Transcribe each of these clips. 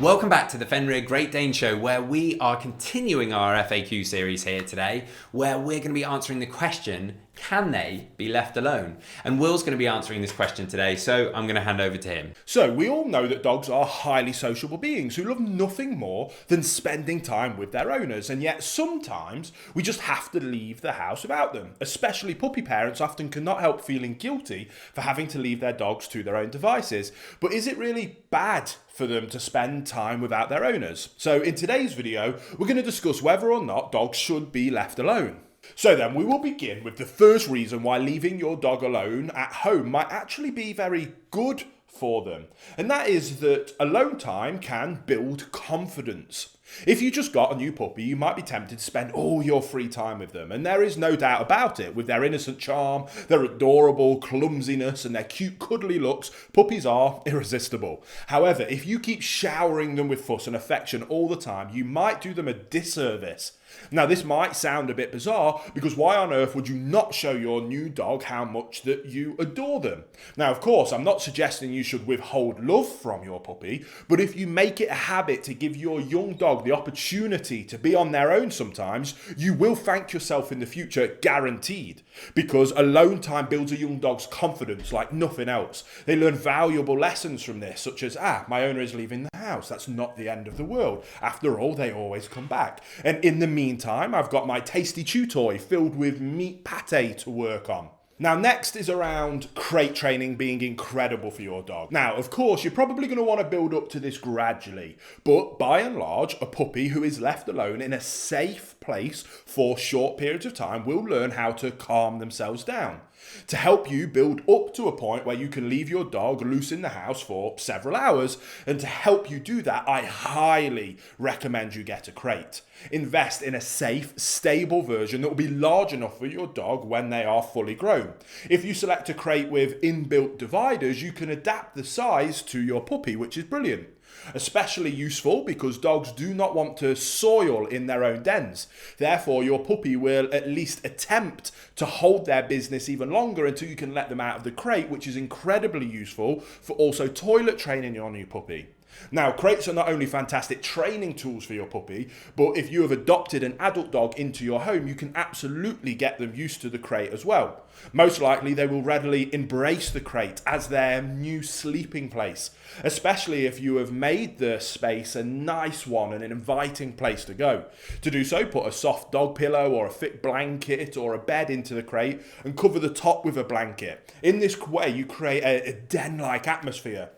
Welcome back to the Fenrir Great Dane Show, where we are continuing our FAQ series here today, where we're going to be answering the question, can they be left alone? And Will's going to be answering this question today, so I'm going to hand over to him. So, we all know that dogs are highly sociable beings who love nothing more than spending time with their owners, and yet sometimes we just have to leave the house without them. Especially puppy parents often cannot help feeling guilty for having to leave their dogs to their own devices. But is it really bad for them to spend time without their owners? So in today's video, we're going to discuss whether or not dogs should be left alone. So then we will begin with the first reason why leaving your dog alone at home might actually be very good for them. And that is that alone time can build confidence. If you just got a new puppy, you might be tempted to spend all your free time with them. And there is no doubt about it. With their innocent charm, their adorable clumsiness, and their cute cuddly looks, puppies are irresistible. However, if you keep showering them with fuss and affection all the time, you might do them a disservice. Now, this might sound a bit bizarre, because why on earth would you not show your new dog how much that you adore them? Now, of course, I'm not suggesting you should withhold love from your puppy, but if you make it a habit to give your young dog the opportunity to be on their own sometimes, you will thank yourself in the future, guaranteed. Because alone time builds a young dog's confidence like nothing else. They learn valuable lessons from this, such as, my owner is leaving the house. That's not the end of the world. After all, they always come back. And in the meantime, I've got my tasty chew toy filled with meat pate to work on. Now, next is around crate training being incredible for your dog. Now, of course, you're probably going to want to build up to this gradually, but by and large, a puppy who is left alone in a safe place for short periods of time will learn how to calm themselves down. To help you build up to a point where you can leave your dog loose in the house for several hours, and to help you do that, I highly recommend you get a crate. Invest in a safe, stable version that will be large enough for your dog when they are fully grown. If you select a crate with inbuilt dividers, you can adapt the size to your puppy, which is brilliant. Especially useful because dogs do not want to soil in their own dens. Therefore, your puppy will at least attempt to hold their business even longer until you can let them out of the crate, which is incredibly useful for also toilet training your new puppy. Now, crates are not only fantastic training tools for your puppy, but if you have adopted an adult dog into your home, you can absolutely get them used to the crate as well. Most likely, they will readily embrace the crate as their new sleeping place, especially if you have made the space a nice one and an inviting place to go. To do so, put a soft dog pillow or a thick blanket or a bed into the crate and cover the top with a blanket. In this way, you create a den-like atmosphere,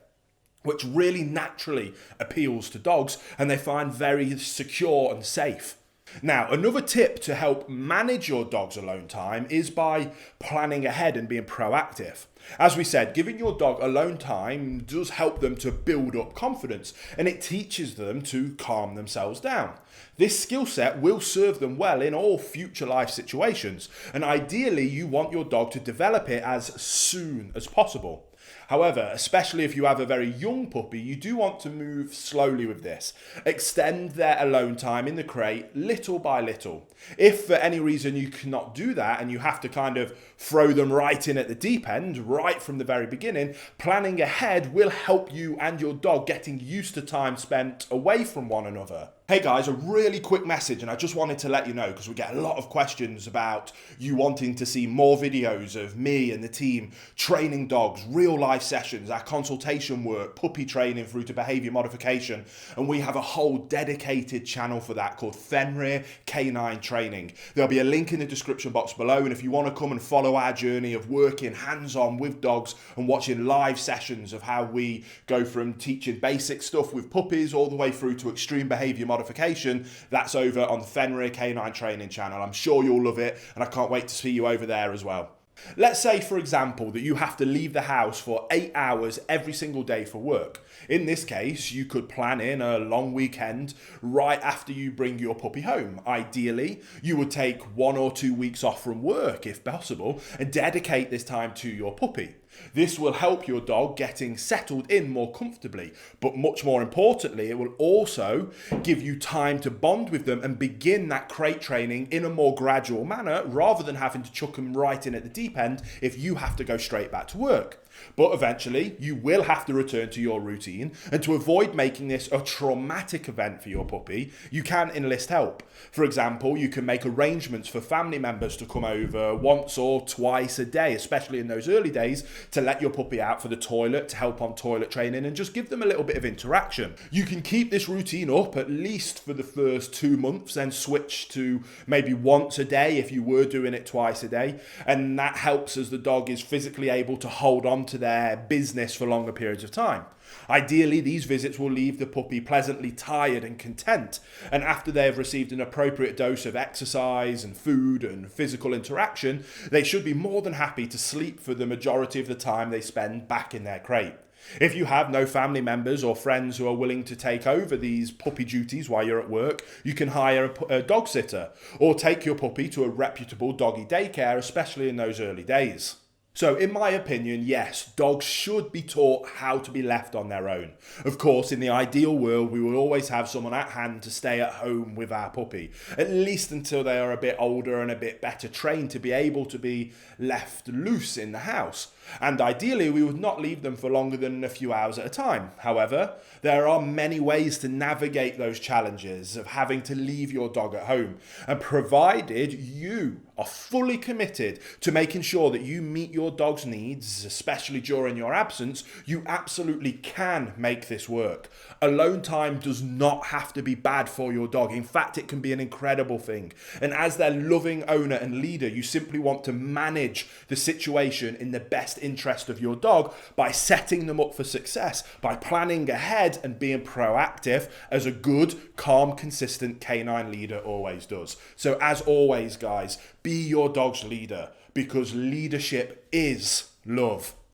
which really naturally appeals to dogs and they find very secure and safe. Now, another tip to help manage your dog's alone time is by planning ahead and being proactive. As we said, giving your dog alone time does help them to build up confidence, and it teaches them to calm themselves down. This skill set will serve them well in all future life situations, and ideally you want your dog to develop it as soon as possible. However, especially if you have a very young puppy, you do want to move slowly with this. Extend their alone time in the crate little by little. If for any reason you cannot do that and you have to kind of throw them right in at the deep end, right from the very beginning, planning ahead will help you and your dog getting used to time spent away from one another. Hey guys, a really quick message, and I just wanted to let you know because we get a lot of questions about you wanting to see more videos of me and the team training dogs, real life sessions, our consultation work, puppy training through to behaviour modification, and we have a whole dedicated channel for that called Fenrir K9 Training. There'll be a link in the description box below, and if you want to come and follow our journey of working hands-on with dogs and watching live sessions of how we go from teaching basic stuff with puppies all the way through to extreme behaviour modification, that's over on the Fenrir K9 Training channel. I'm sure you'll love it, and I can't wait to see you over there as well. Let's say, for example, that you have to leave the house for 8 hours every single day for work. In this case, you could plan in a long weekend right after you bring your puppy home. Ideally, you would take 1 or 2 weeks off from work, if possible, and dedicate this time to your puppy. This will help your dog getting settled in more comfortably, but much more importantly, it will also give you time to bond with them and begin that crate training in a more gradual manner rather than having to chuck them right in at the deep end if you have to go straight back to work. But eventually, you will have to return to your routine, and to avoid making this a traumatic event for your puppy, you can enlist help. For example, you can make arrangements for family members to come over once or twice a day, especially in those early days, to let your puppy out for the toilet, to help on toilet training, and just give them a little bit of interaction. You can keep this routine up at least for the first 2 months, then switch to maybe once a day if you were doing it twice a day, and that helps as the dog is physically able to hold on to their business for longer periods of time. Ideally, these visits will leave the puppy pleasantly tired and content, and after they have received an appropriate dose of exercise and food and physical interaction, they should be more than happy to sleep for the majority of the time they spend back in their crate. If you have no family members or friends who are willing to take over these puppy duties while you're at work, you can hire a dog sitter or take your puppy to a reputable doggy daycare, especially in those early days. So in my opinion, yes, dogs should be taught how to be left on their own. Of course, in the ideal world, we will always have someone at hand to stay at home with our puppy, at least until they are a bit older and a bit better trained to be able to be left loose in the house. And ideally, we would not leave them for longer than a few hours at a time. However, there are many ways to navigate those challenges of having to leave your dog at home. And provided you are fully committed to making sure that you meet your dog's needs, especially during your absence, you absolutely can make this work. Alone time does not have to be bad for your dog. In fact, it can be an incredible thing. And as their loving owner and leader, you simply want to manage the situation in the best interest of your dog by setting them up for success, by planning ahead and being proactive as a good, calm, consistent canine leader always does. So as always, guys, be your dog's leader, because leadership is love.